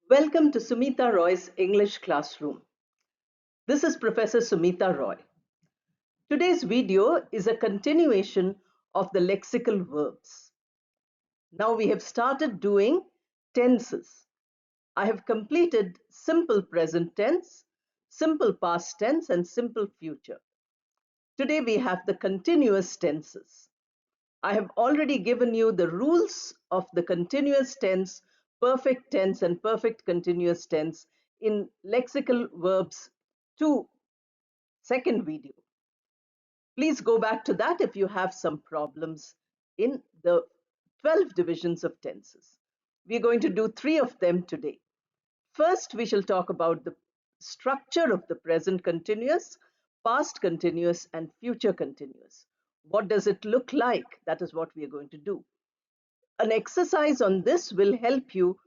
Welcome to Sumita Roy's English classroom. This is Professor Sumita Roy. Today's video is a continuation of the lexical verbs. Now we have started doing tenses. I have completed simple present tense, simple past tense, and simple future. Today we have the continuous tenses. I have already given you the rules of the continuous tense, perfect tense, and perfect continuous tense in Lexical Verbs 2 second video. Please go back to that if you have some problems in the 12 divisions of tenses. We're going to do 3 of them today. First, we shall talk about the structure of the present continuous, past continuous, and future continuous. What does it look like? That is what we are going to do. An exercise on this will help you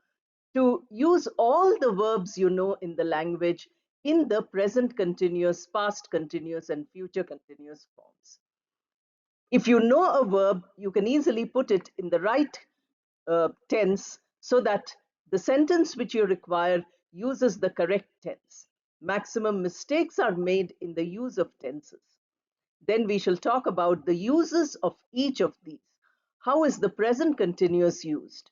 to use all the verbs you know in the language in the present continuous, past continuous, and future continuous forms. If you know a verb, you can easily put it in the right tense so that the sentence which you require uses the correct tense. Maximum mistakes are made in the use of tenses. Then we shall talk about the uses of each of these. How is the present continuous used?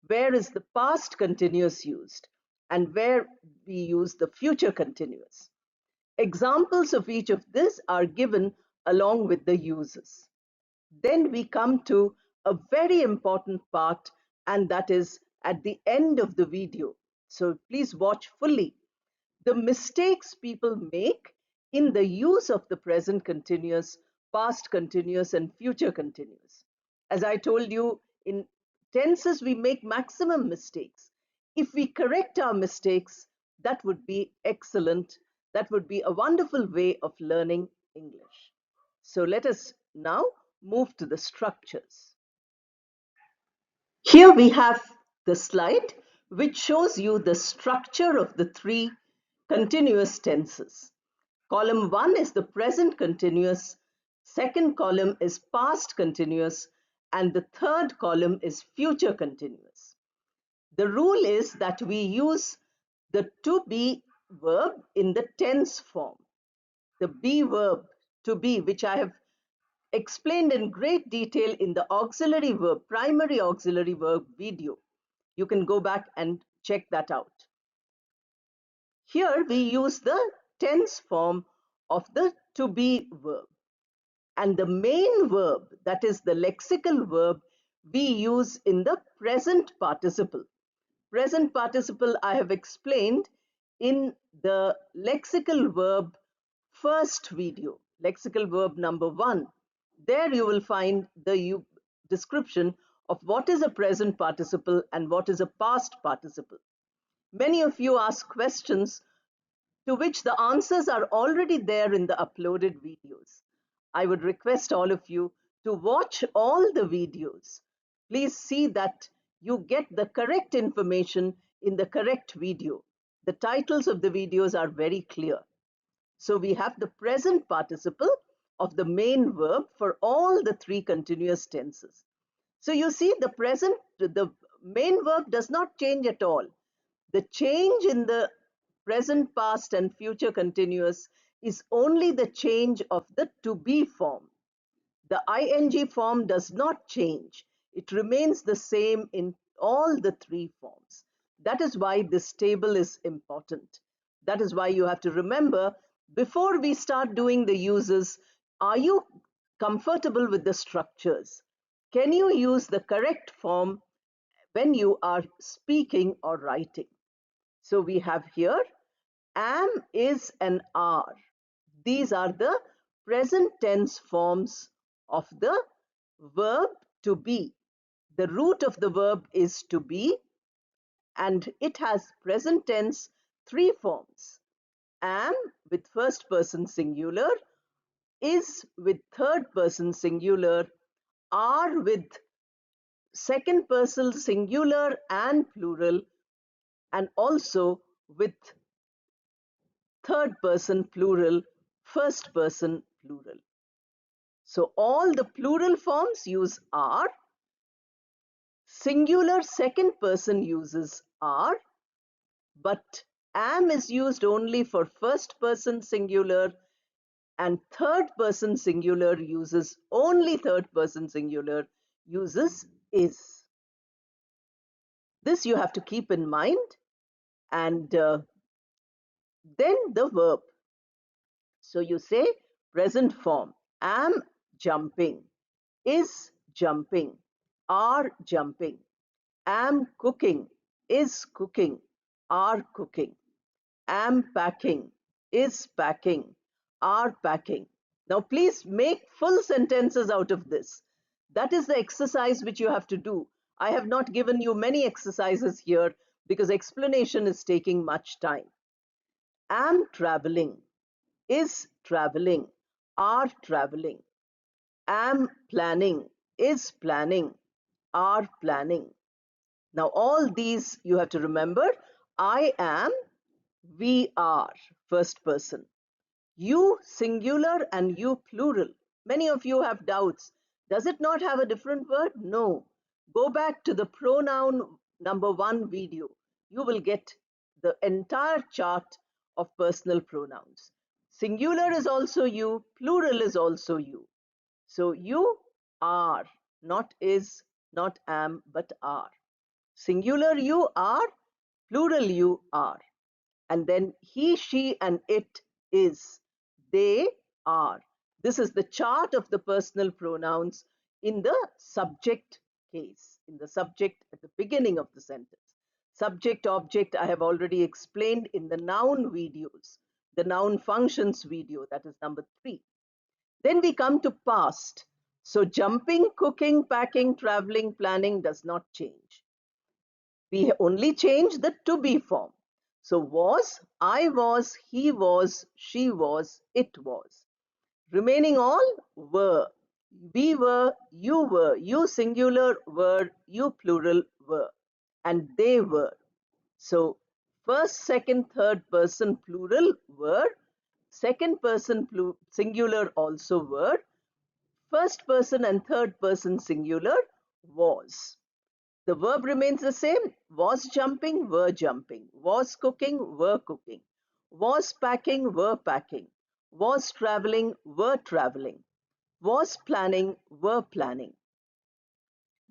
Where is the past continuous used? And where we use the future continuous? Examples of each of this are given along with the uses. Then we come to a very important part, and that is at the end of the video. So please watch fully. The mistakes people make in the use of the present continuous, past continuous, and future continuous. As I told you, in tenses, we make maximum mistakes. If we correct our mistakes, that would be excellent. That would be a wonderful way of learning English. So let us now move to the structures. Here we have the slide which shows you the structure of the 3 continuous tenses. Column 1 is the present continuous, second column is past continuous, and the third column is future continuous. The rule is that we use the to be verb in the tense form. The be verb, to be, which I have explained in great detail in the auxiliary verb, primary auxiliary verb video. You can go back and check that out. Here we use the tense form of the to be verb. And the main verb, that is the lexical verb, we use in the present participle. Present participle I have explained in the lexical verb first video, lexical verb number 1. There you will find the description of what is a present participle and what is a past participle. Many of you ask questions to which the answers are already there in the uploaded videos. I would request all of you to watch all the videos. Please see that you get the correct information in the correct video. The titles of the videos are very clear. So we have the present participle of the main verb for all the 3 continuous tenses. So you see the main verb does not change at all. The change in the present, past, and future continuous is only the change of the to be form. The ing form does not change. It remains the same in all the 3 forms. That is why this table is important. That is why you have to remember, before we start doing the uses, are you comfortable with the structures? Can you use the correct form when you are speaking or writing? So we have here am, is, and are. These are the present tense forms of the verb to be. The root of the verb is to be, and it has present tense 3 forms. Am with first person singular, is with third person singular, are with second person singular and plural, and also with third person plural, first person plural. So all the plural forms use are, singular second person uses are, but am is used only for first person singular, and third person singular uses only third person singular uses is. This you have to keep in mind. And then the verb. So you say present form, am jumping, is jumping, are jumping, am cooking, is cooking, are cooking, am packing, is packing, are packing. Now please make full sentences out of this. That is the exercise which you have to do. I have not given you many exercises here because explanation is taking much time. Am traveling, is traveling, are traveling, am planning, is planning, are planning. Now, all these you have to remember. I am, we are, first person. You singular and you plural. Many of you have doubts. Does it not have a different word? No. Go back to the pronoun number 1 video. You will get the entire chart of personal pronouns. Singular is also you, plural is also you. So you are, not is, not am, but are. Singular you are, plural you are. And then he, she, and it is. They are. This is the chart of the personal pronouns in the subject case, in the subject at the beginning of the sentence. Subject, object, I have already explained in the noun videos, the noun functions video, that is number 3. Then we come to past. So jumping, cooking, packing, traveling, planning does not change. We only change the to be form. So was, I was, he was, she was, it was. Remaining all were. We were, you singular were, you plural were, and they were. So first, second, third person plural were, second person singular also were, first person and third person singular was. The verb remains the same. Was jumping, were jumping. Was cooking, were cooking. Was packing, were packing. Was traveling, were traveling. Was planning, were planning.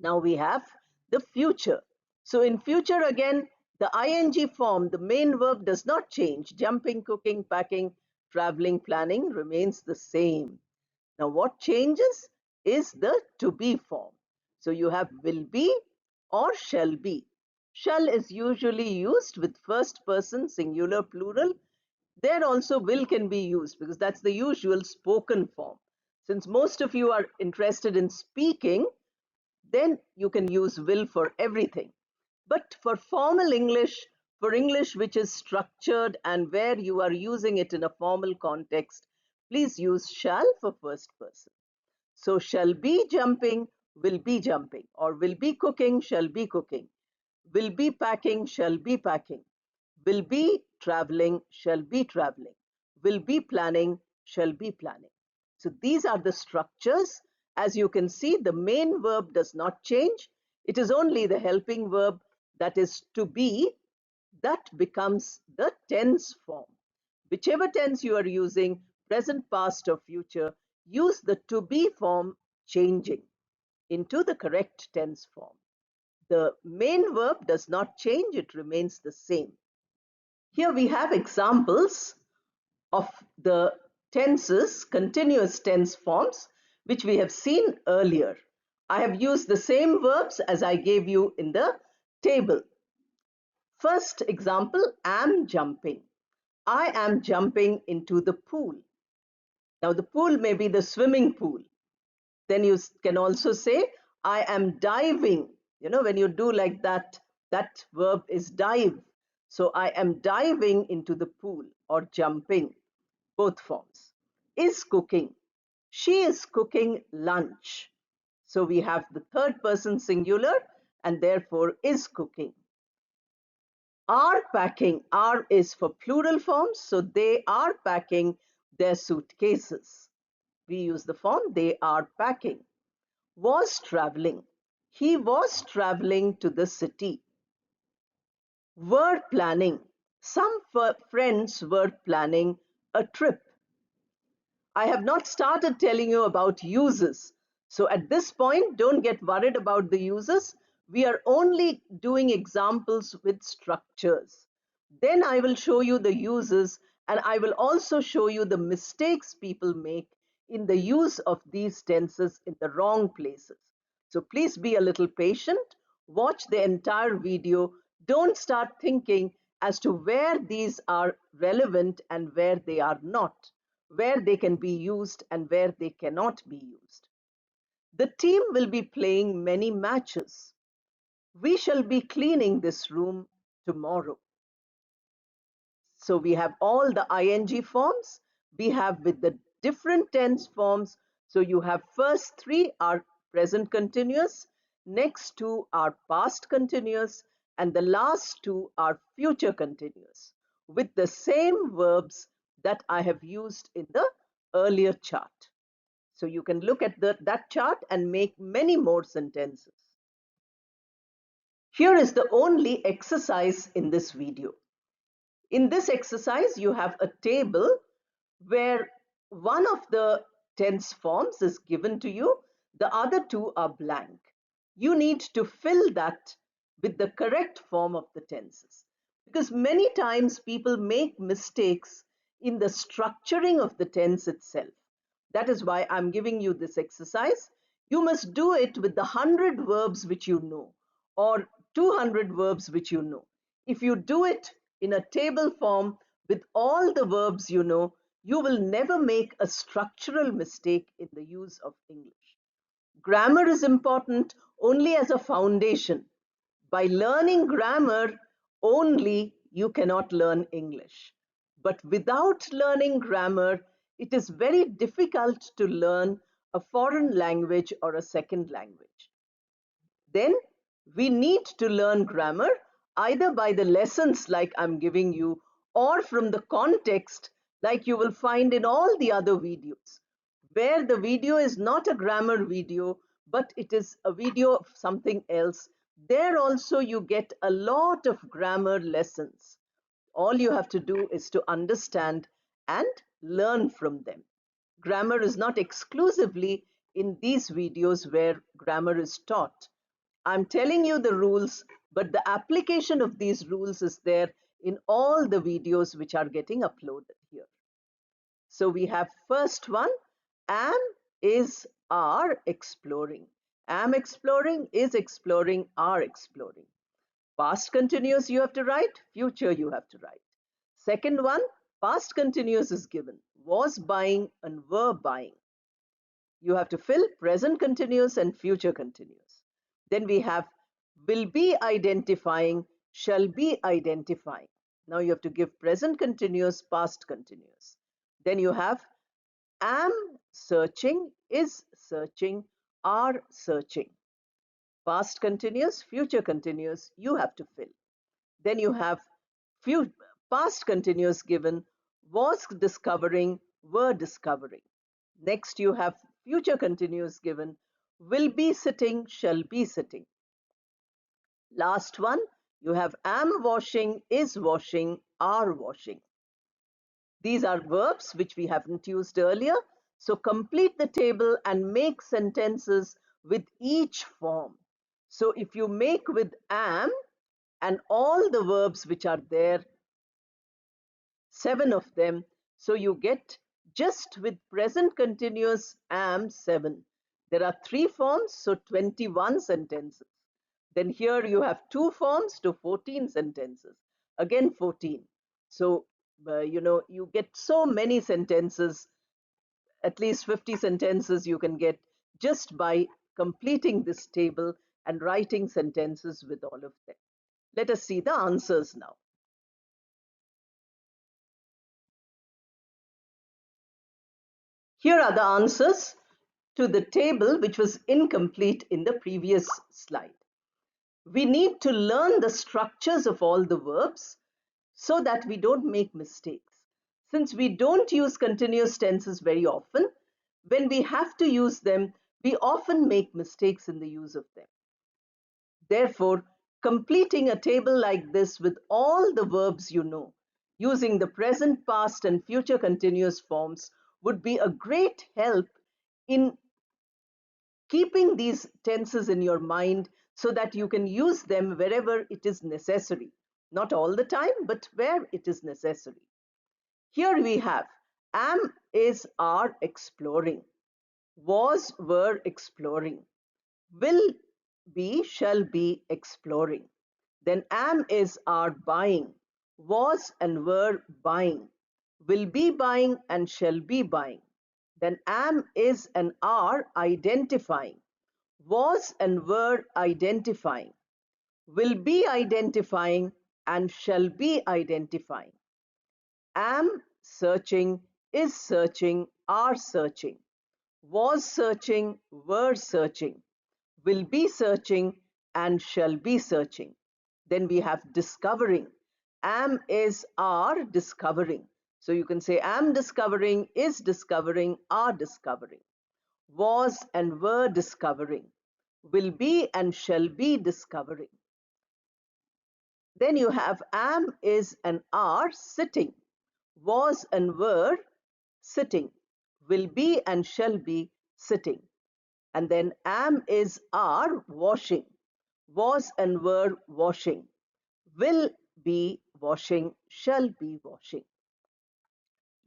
Now we have the future. So in future again, the ing form, the main verb does not change. Jumping, cooking, packing, traveling, planning remains the same. Now what changes is the to be form. So you have will be or shall be. Shall is usually used with first person singular plural. There also will can be used because that's the usual spoken form. Since most of you are interested in speaking, then you can use will for everything. But for formal English, for English which is structured and where you are using it in a formal context, please use shall for first person. So shall be jumping, will be jumping, or will be cooking, shall be cooking, will be packing, shall be packing, will be traveling, shall be traveling, will be planning, shall be planning. So these are the structures. As you can see, the main verb does not change. It is only the helping verb, that is to be, that becomes the tense form. Whichever tense you are using, present, past, or future, use the to be form changing into the correct tense form. The main verb does not change, it remains the same. Here we have examples of the tenses, continuous tense forms, which we have seen earlier. I have used the same verbs as I gave you in the table. First example, am jumping. I am jumping into the pool. Now the pool may be the swimming pool. Then you can also say, I am diving. You know, when you do like that, that verb is dive. So I am diving into the pool or jumping, both forms. Is cooking. She is cooking lunch. So we have the third person singular and therefore is cooking. Are packing. Are is for plural forms. So they are packing their suitcases. We use the form they are packing. Was traveling. He was traveling to the city. Were planning. Some friends were planning a trip. I have not started telling you about uses. So at this point, don't get worried about the uses. We are only doing examples with structures. Then I will show you the uses, and I will also show you the mistakes people make in the use of these tenses in the wrong places. So please be a little patient. Watch the entire video. Don't start thinking as to where these are relevant and where they are not, where they can be used and where they cannot be used. The team will be playing many matches. We shall be cleaning this room tomorrow. So we have all the ing forms. We have with the different tense forms. So you have first three are present continuous, next two are past continuous, and the last two are future continuous with the same verbs that I have used in the earlier chart. So you can look at that chart and make many more sentences. Here is the only exercise in this video. In this exercise, you have a table where one of the tense forms is given to you, the other two are blank. You need to fill that with the correct form of the tenses. Because many times people make mistakes in the structuring of the tense itself. That is why I'm giving you this exercise. You must do it with the 100 verbs which you know, or 200 verbs which you know. If you do it in a table form with all the verbs you know, you will never make a structural mistake in the use of English. Grammar is important only as a foundation. By learning grammar only, you cannot Learn English. But without learning grammar, it is very difficult to learn a foreign language or a second language. Then we need to learn grammar either by the lessons like I'm giving you or from the context like you will find in all the other videos, where the video is not a grammar video, but it is a video of something else. There also you get a lot of grammar lessons. All you have to do is to understand and learn from them. Grammar is not exclusively in these videos where grammar is taught. I'm telling you the rules, but the application of these rules is there in all the videos which are getting uploaded here. So we have first one, am, is, are exploring. Am exploring, is exploring, are exploring. Past continuous you have to write, future you have to write. Second one, past continuous is given, was buying and were buying. You have to fill present continuous and future continuous. Then we have will be identifying, shall be identifying. Now you have to give present continuous, past continuous. Then you have am searching, is searching, are searching. Past continuous, future continuous, you have to fill. Then you have past continuous given, was discovering, were discovering. Next you have future continuous given, will be sitting, shall be sitting. Last one, you have am washing, is washing, are washing. These are verbs which we haven't used earlier. So complete the table and make sentences with each form. So if you make with am and all the verbs which are there, 7 of them, so you get just with present continuous am 7. There are 3 forms, so 21 sentences. Then here you have 2 forms to 14 sentences. Again 14. So, you get so many sentences, at least 50 sentences you can get just by completing this table and writing sentences with all of them. Let us see the answers now. Here are the answers to the table which was incomplete in the previous slide. We need to learn the structures of all the verbs so that we don't make mistakes. Since we don't use continuous tenses very often, when we have to use them, we often make mistakes in the use of them. Therefore, Completing a table like this with all the verbs you know, using the present, past, and future continuous forms would be a great help in keeping these tenses in your mind so that you can use them wherever it is necessary. Not all the time, but where it is necessary. Here we have am, is, are exploring, was, were exploring, will be, shall be exploring. Then am, is, are buying, was and were buying, will be buying and shall be buying. Then am, is, and are identifying, was and were identifying, will be identifying, and shall be identifying. Am searching, is searching, are searching, was searching, were searching, will be searching, and shall be searching. Then we have discovering. Am, is, are discovering. So you can say am discovering, is discovering, are discovering, was and were discovering, will be and shall be discovering. Then you have am, is, and are sitting, was and were sitting, will be and shall be sitting. And then am, is, are washing, was and were washing, will be washing, shall be washing.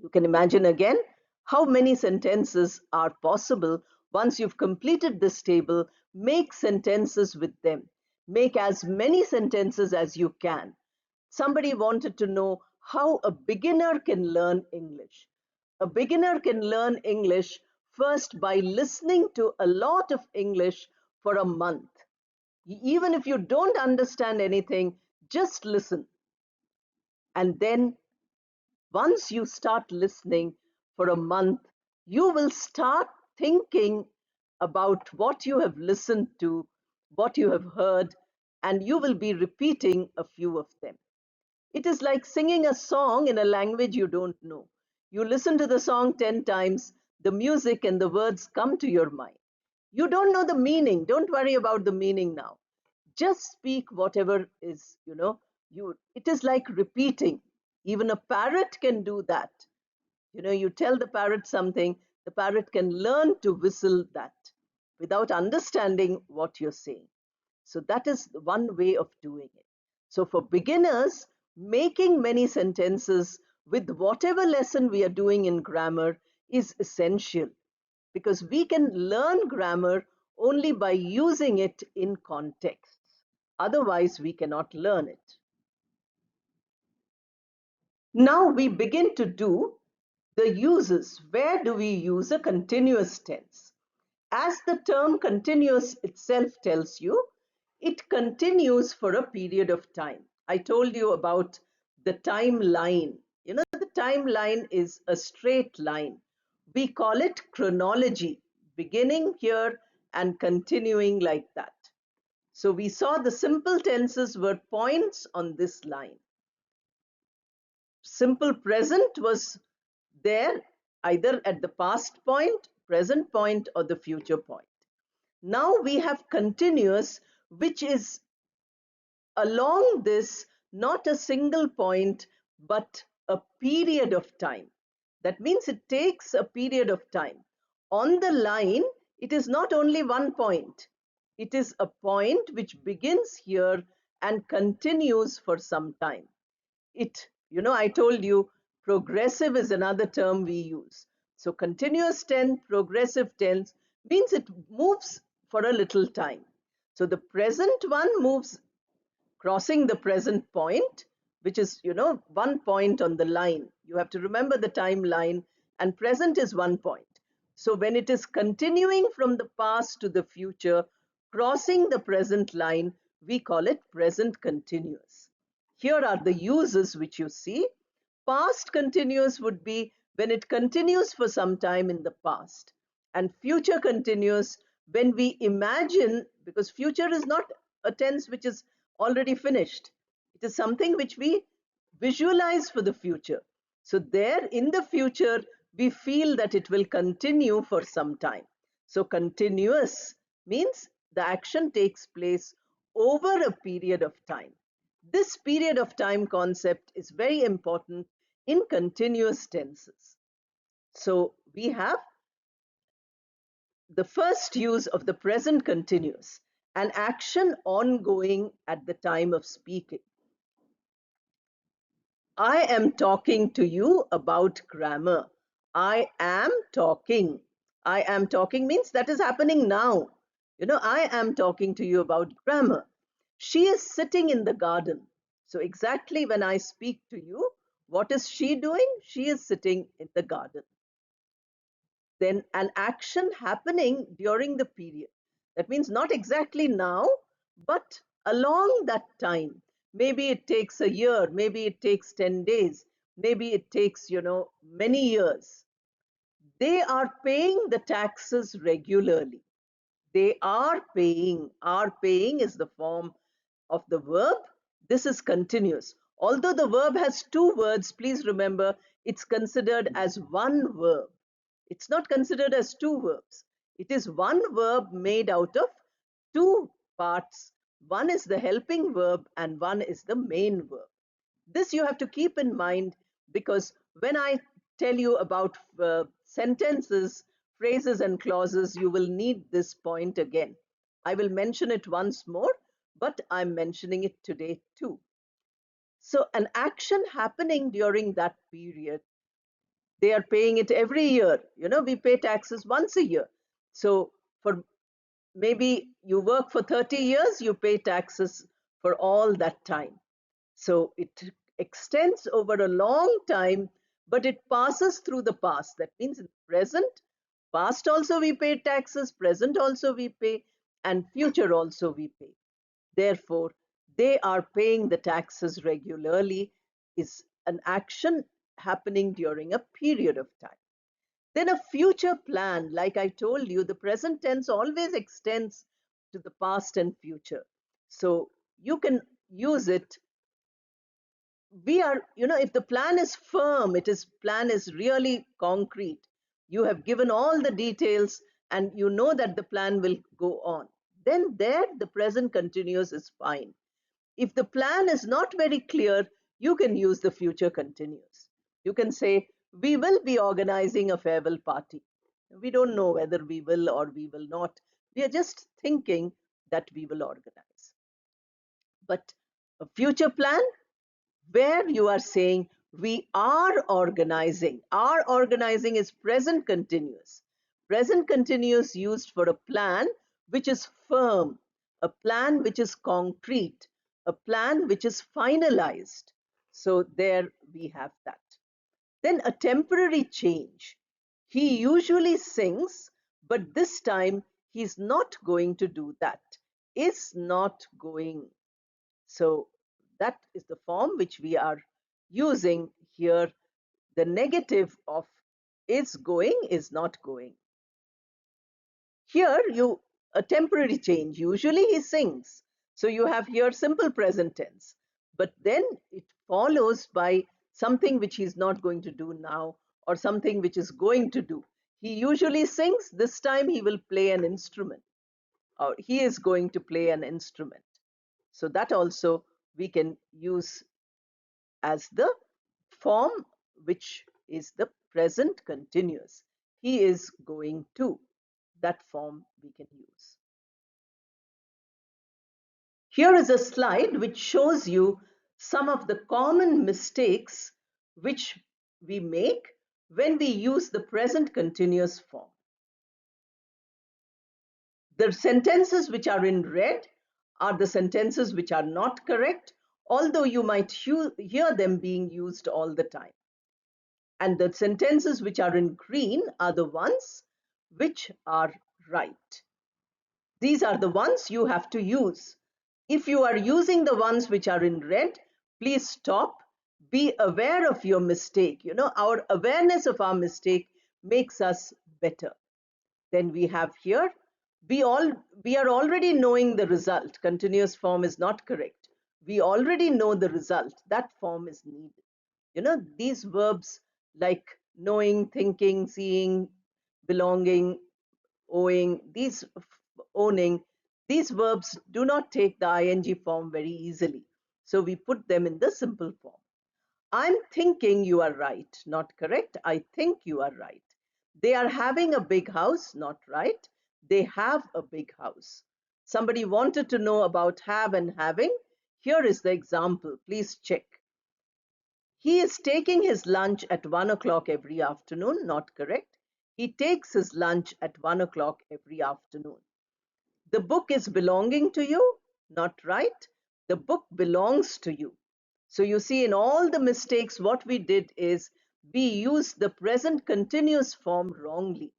You can imagine again how many sentences are possible once you've completed this table. Make sentences with them. Make as many sentences as you can. Somebody wanted to know how a beginner can learn English. A beginner can learn English first by listening to a lot of English for a month. Even if you don't understand anything, just listen. And then once you start listening for a month, you will start thinking about what you have listened to, what you have heard, and you will be repeating a few of them. It is like singing a song in a language you don't know. You listen to the song 10 times, the music and the words come to your mind. You don't know the meaning. Don't worry about the meaning now. Just speak whatever is, it is like repeating. Even a parrot can do that. You tell the parrot something, the parrot can learn to whistle that without understanding what you're saying. So that is one way of doing it. So for beginners, making many sentences with whatever lesson we are doing in grammar is essential, because we can learn grammar only by using it in contexts. Otherwise, we cannot learn it. Now we begin to do the uses. Where do we use a continuous tense? As the term continuous itself tells you, it continues for a period of time. I told you about the timeline. The timeline is a straight line. We call it chronology, beginning here and continuing like that. So we saw the simple tenses were points on this line. Simple present was there either at the past point, present point, or the future point. Now we have continuous, which is along this, not a single point, but a period of time. That means it takes a period of time. On the line, it is not only one point. It is a point which begins here and continues for some time. I told you progressive is another term we use. So continuous tense, progressive tense means it moves for a little time. So the present one moves crossing the present point, which is, one point on the line. You have to remember the timeline, and present is one point. So when it is continuing from the past to the future, crossing the present line, we call it present continuous. Here are the uses which you see. Past continuous would be when it continues for some time in the past. And future continuous when we imagine, because future is not a tense which is already finished. It is something which we visualize for the future. So there in the future, we feel that it will continue for some time. So continuous means the action takes place over a period of time. This period of time concept is very important in continuous tenses. So we have the first use of the present continuous, an action ongoing at the time of speaking. I am talking to you about grammar. I am talking. I am talking means that is happening now. I am talking to you about grammar. She is sitting in the garden. So, exactly when I speak to you, what is she doing? She is sitting in the garden. Then, an action happening during the period. That means not exactly now, but along that time. Maybe it takes a year, maybe it takes 10 days, maybe it takes, many years. They are paying the taxes regularly. They are paying is the form of the verb. This is continuous. Although the verb has two words, please remember it's considered as one verb. It's not considered as two verbs. It is one verb made out of two parts. One is the helping verb and one is the main verb. This you have to keep in mind, because when I tell you about sentences, phrases, and clauses, you will need this point again. I will mention it once more, but I'm mentioning it today too. So, an action happening during that period, they are paying it every year. We pay taxes once a year. So, for maybe you work for 30 years, you pay taxes for all that time. So it extends over a long time, but it passes through the past. That means in the present, past also we pay taxes, present also we pay, and future also we pay. Therefore, they are paying the taxes regularly is an action happening during a period of time. Then a future plan, like I told you, the present tense always extends to the past and future. So you can use it. If the plan is firm, plan is really concrete, you have given all the details and you know that the plan will go on, then there the present continuous is fine. If the plan is not very clear, you can use the future continuous. You can say, we will be organizing a farewell party. We don't know whether we will or we will not. We are just thinking that we will organize. But a future plan, where you are saying we are organizing. Our organizing is present continuous. Present continuous used for a plan which is firm, a plan which is concrete, a plan which is finalized. So there we have that. Then a temporary change. He usually sings, but this time he's not going to do that. Is not going. So that is the form which we are using here. The negative of is going is not going. Here a temporary change. Usually he sings. So you have here simple present tense. But then it follows by something which he's not going to do now or something which is going to do. He usually sings. This time he will play an instrument, or he is going to play an instrument. So that also we can use as the form which is the present continuous. He is going to. That form we can use. Here is a slide which shows you some of the common mistakes which we make when we use the present continuous form. The sentences which are in red are the sentences which are not correct, although you might hear them being used all the time. And the sentences which are in green are the ones which are right. These are the ones you have to use. If you are using the ones which are in red, please stop. Be aware of your mistake. Our awareness of our mistake makes us better. Then we have here, we are already knowing the result. Continuous form is not correct. We already know the result. That form is needed. These verbs like knowing, thinking, seeing, belonging, owing, owning, These verbs do not take the ing form very easily, so we put them in the simple form. I'm thinking you are right, not correct. I think you are right. They are having a big house, not right. They have a big house. Somebody wanted to know about have and having. Here is the example. Please check. He is taking his lunch at 1 o'clock every afternoon, not correct. He takes his lunch at 1 o'clock every afternoon. The book is belonging to you, not right. The book belongs to you. So you see, in all the mistakes, what we did is we used the present continuous form wrongly.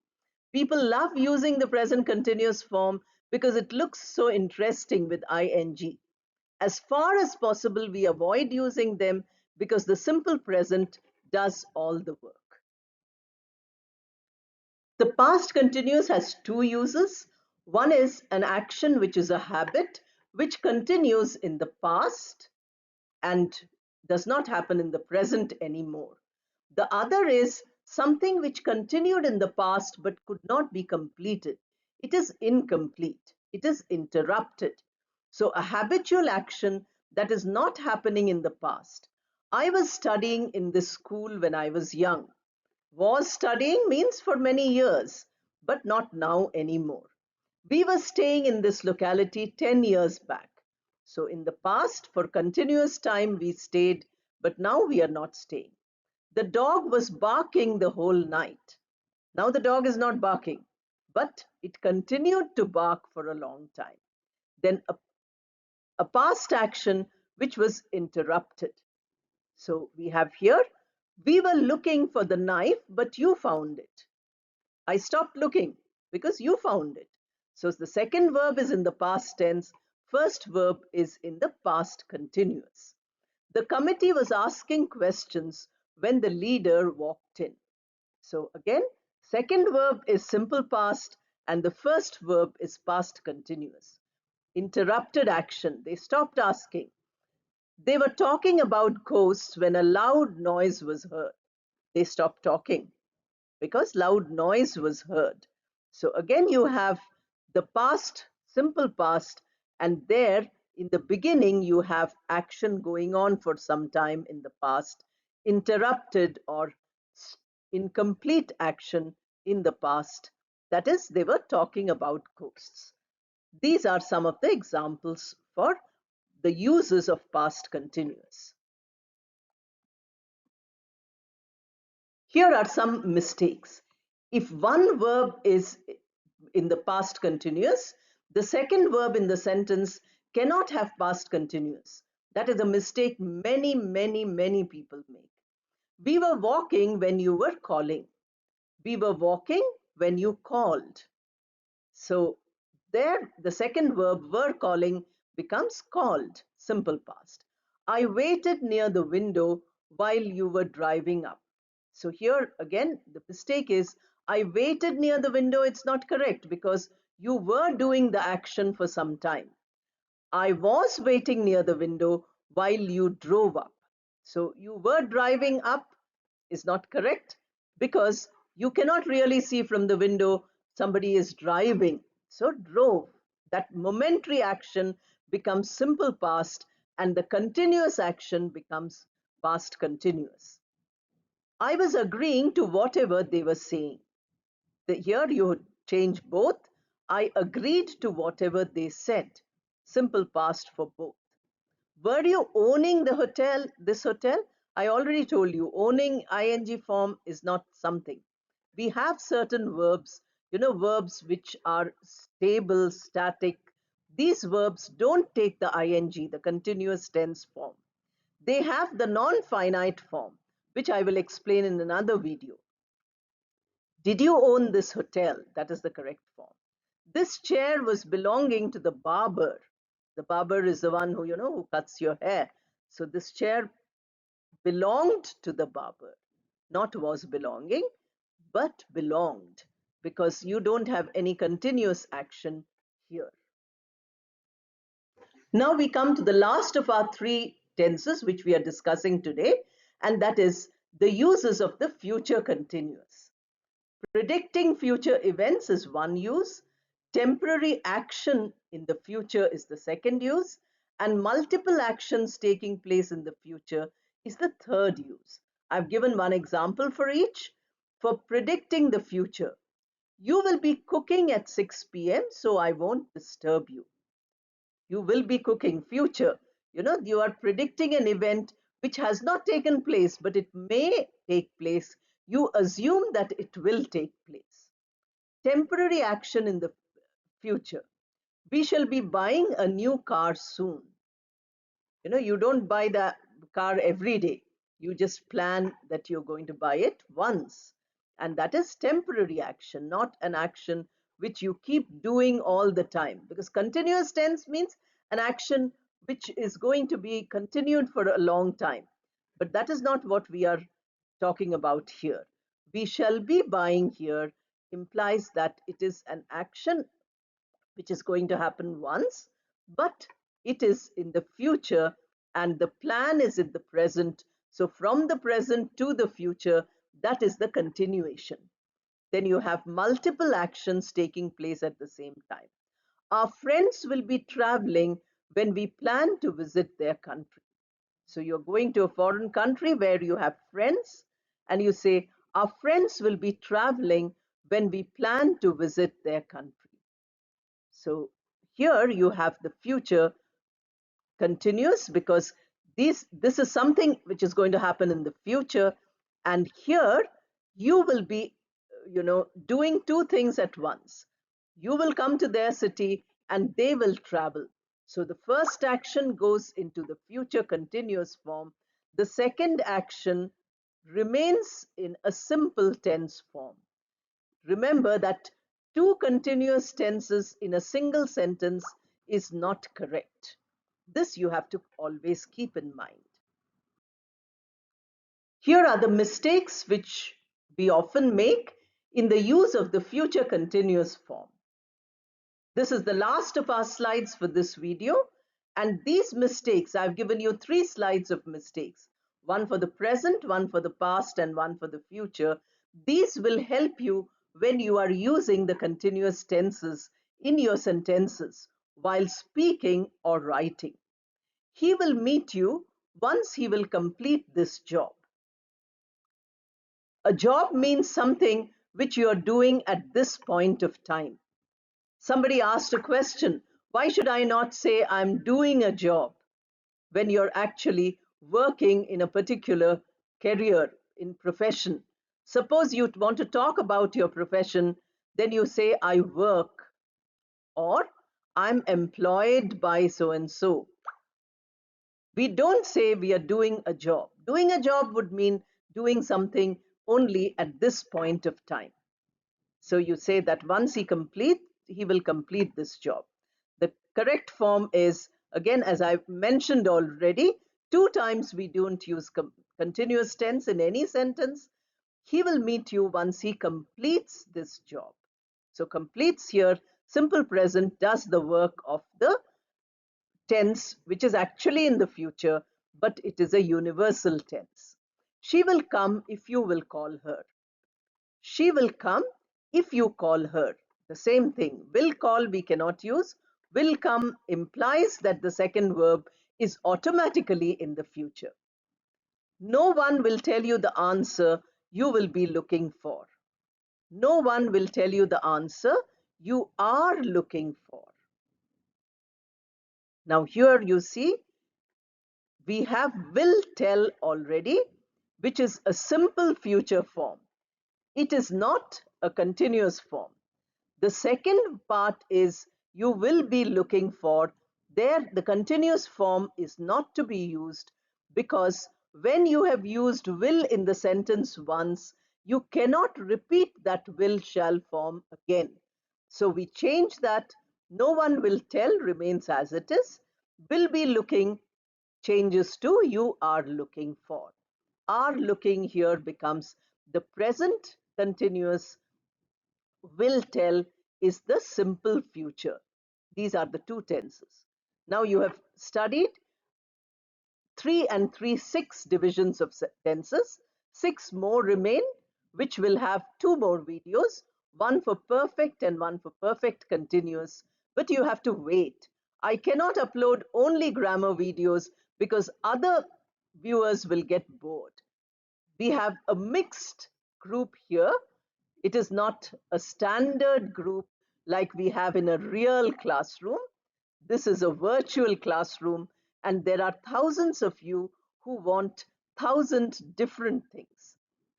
People love using the present continuous form because it looks so interesting with ing. As far as possible, we avoid using them because the simple present does all the work. The past continuous has two uses. One is an action which is a habit which continues in the past and does not happen in the present anymore. The other is something which continued in the past but could not be completed. It is incomplete. It is interrupted. So a habitual action that is not happening in the past. I was studying in this school when I was young. Was studying means for many years, but not now anymore. We were staying in this locality 10 years back. So in the past, for continuous time, we stayed, but now we are not staying. The dog was barking the whole night. Now the dog is not barking, but it continued to bark for a long time. Then a past action which was interrupted. So we have here, we were looking for the knife, but you found it. I stopped looking because you found it. So the second verb is in the past tense, first verb is in the past continuous. The committee was asking questions when the leader walked in. So again, second verb is simple past and the first verb is past continuous. Interrupted action, they stopped asking. They were talking about ghosts when a loud noise was heard. They stopped talking because loud noise was heard. So again, you have the past, simple past, and there in the beginning, you have action going on for some time in the past, interrupted or incomplete action in the past. That is, they were talking about ghosts. These are some of the examples for the uses of past continuous. Here are some mistakes. If one verb is in the past continuous, the second verb in the sentence cannot have past continuous. That is a mistake many people make. We were walking when you were calling. We were walking when you called. So there, the second verb were calling becomes called, simple past. I waited near the window while you were driving up. So here again, the mistake is I waited near the window. It's not correct because you were doing the action for some time. I was waiting near the window while you drove up. So you were driving up is not correct because you cannot really see from the window somebody is driving. So drove, that momentary action becomes simple past and the continuous action becomes past continuous. I was agreeing to whatever they were saying. Here you change both. I agreed to whatever they said. Simple past for both. Were you owning the hotel, this hotel? I already told you, owning ing form is not something. We have certain verbs, verbs which are stable, static. These verbs don't take the ing, the continuous tense form. They have the non-finite form, which I will explain in another video. Did you own this hotel? That is the correct form. This chair was belonging to the barber. The barber is the one who cuts your hair. So this chair belonged to the barber, not was belonging, but belonged, because you don't have any continuous action here. Now we come to the last of our three tenses which we are discussing today, and that is the uses of the future continuous. Predicting future events is one use. Temporary action in the future is the second use, and multiple actions taking place in the future is the third use. I've given one example for each. For predicting the future, you will be cooking at 6 p.m., so I won't disturb you. You will be cooking future. You are predicting an event which has not taken place, but it may take place. You assume that it will take place. Temporary action in the future. We shall be buying a new car soon. You don't buy the car every day. You just plan that you're going to buy it once. And that is temporary action, not an action which you keep doing all the time. Because continuous tense means an action which is going to be continued for a long time. But that is not what we are talking about here. We shall be buying here implies that it is an action which is going to happen once, but it is in the future and the plan is in the present. So from the present to the future, that is the continuation. Then you have multiple actions taking place at the same time. Our friends will be traveling when we plan to visit their country. So you're going to a foreign country where you have friends, and you say, our friends will be traveling when we plan to visit their country. So here you have the future continuous because this is something which is going to happen in the future, and here you will be doing two things at once. You will come to their city and they will travel. So the first action goes into the future continuous form. The second action remains in a simple tense form. Remember that two continuous tenses in a single sentence is not correct. This you have to always keep in mind. Here are the mistakes which we often make in the use of the future continuous form. This is the last of our slides for this video, and these mistakes, I've given you 3 slides of mistakes, one for the present, one for the past, and one for the future. These will help you when you are using the continuous tenses in your sentences while speaking or writing. He will meet you once he will complete this job. A job means something which you are doing at this point of time. Somebody asked a question, why should I not say I'm doing a job when you're actually working in a particular career, in profession? Suppose you want to talk about your profession, then you say I work, or I'm employed by so and so. We don't say we are doing a job. Doing a job would mean doing something only at this point of time. So you say that once he will complete this job. The correct form is, again, as I've mentioned already, 2 times we don't use continuous tense in any sentence. He will meet you once he completes this job. So completes here, simple present, does the work of the tense, which is actually in the future, but it is a universal tense. She will come if you will call her. She will come if you call her. The same thing. Will call we cannot use. Will come implies that the second verb is automatically in the future. No one will tell you the answer you will be looking for. No one will tell you the answer you are looking for. Now here you see we have will tell already, which is a simple future form. It is not a continuous form. The second part is you will be looking for. There, the continuous form is not to be used because when you have used will in the sentence once, you cannot repeat that will shall form again. So we change that. No one will tell remains as it is. Will be looking changes to you are looking for. Are looking here becomes the present continuous. Will tell is the simple future. These are the 2 tenses. Now you have studied 3 and 3 6 divisions of tenses. 6 more remain, which will have 2 more videos. one for perfect and one for perfect continuous, but you have to wait. I cannot upload only grammar videos because other viewers will get bored. We have a mixed group here. It is not a standard group like we have in a real classroom. This is a virtual classroom, and there are thousands of you who want thousand different things.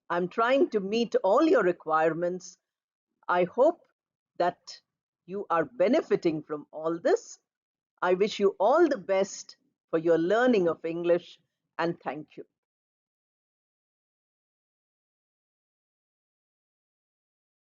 I'm trying to meet all your requirements. I hope that you are benefiting from all this. I wish you all the best for your learning of English, and thank you.